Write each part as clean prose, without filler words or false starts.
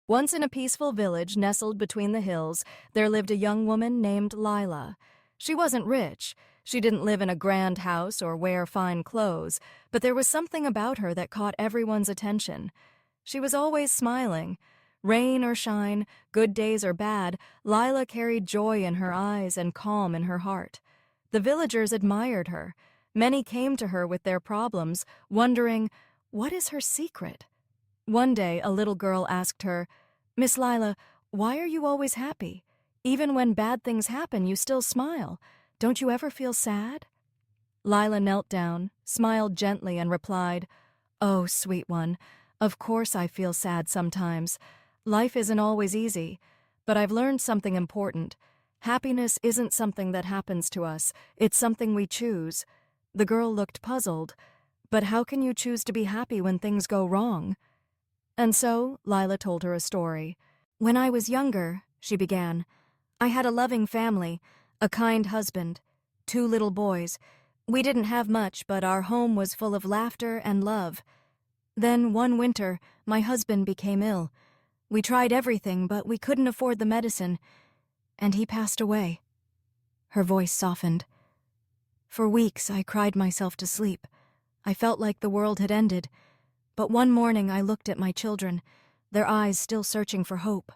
Once in a peaceful village nestled between the hills, there lived a young woman named Lila. She wasn't rich. She didn't live in a grand house or wear fine clothes, but there was something about her that caught everyone's attention. She was always smiling. Rain or shine, good days or bad, Lila carried joy in her eyes and calm in her heart. The villagers admired her. Many came to her with their problems, wondering, what is her secret? One day, a little girl asked her, "Miss Lila, why are you always happy? Even when bad things happen, you still smile. Don't you ever feel sad?" Lila knelt down, smiled gently, and replied, "Oh, sweet one, of course I feel sad sometimes. Life isn't always easy, but I've learned something important. Happiness isn't something that happens to us, it's something we choose." The girl looked puzzled. "But how can you choose to be happy when things go wrong?" And so, Lila told her a story. "When I was younger," she began, "I had a loving family, a kind husband, 2 little boys. We didn't have much, but our home was full of laughter and love. Then, one winter, my husband became ill. We tried everything, but we couldn't afford the medicine, and he passed away." Her voice softened. "For weeks, I cried myself to sleep. I felt like the world had ended. But one morning I looked at my children, their eyes still searching for hope,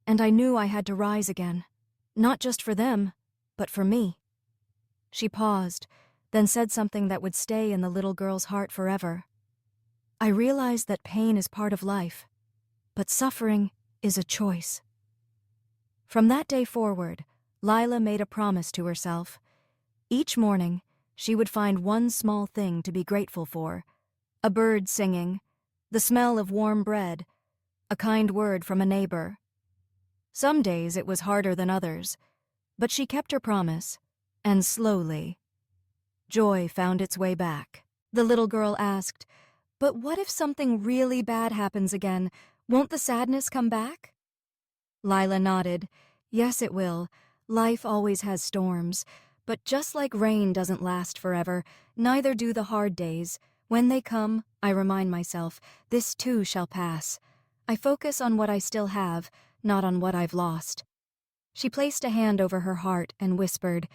and I knew I had to rise again, not just for them, but for me." She paused, then said something that would stay in the little girl's heart forever. "I realized that pain is part of life, but suffering is a choice." From that day forward, Lila made a promise to herself. Each morning, she would find one small thing to be grateful for: a bird singing, the smell of warm bread, a kind word from a neighbor. Some days it was harder than others, but she kept her promise, and slowly, joy found its way back. The little girl asked, "But what if something really bad happens again? Won't the sadness come back?" Lila nodded. "Yes, it will. Life always has storms. But just like rain doesn't last forever, neither do the hard days. When they come, I remind myself, this too shall pass. I focus on what I still have, not on what I've lost." She placed a hand over her heart and whispered,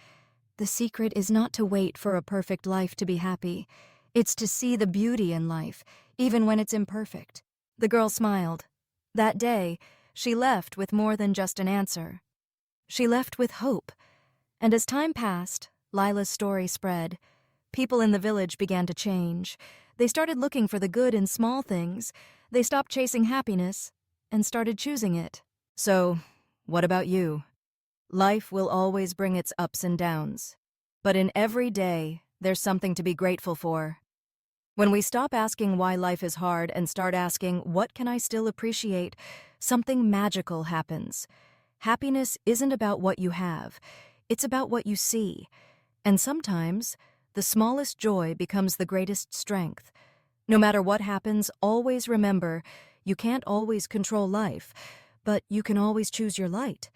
"The secret is not to wait for a perfect life to be happy. It's to see the beauty in life, even when it's imperfect." The girl smiled. That day, she left with more than just an answer. She left with hope. And as time passed, Lila's story spread. People in the village began to change. They started looking for the good in small things. They stopped chasing happiness and started choosing it. So, what about you? Life will always bring its ups and downs. But in every day, there's something to be grateful for. When we stop asking why life is hard and start asking, what can I still appreciate, something magical happens. Happiness isn't about what you have. It's about what you see. And sometimes, the smallest joy becomes the greatest strength. No matter what happens, always remember, you can't always control life, but you can always choose your light.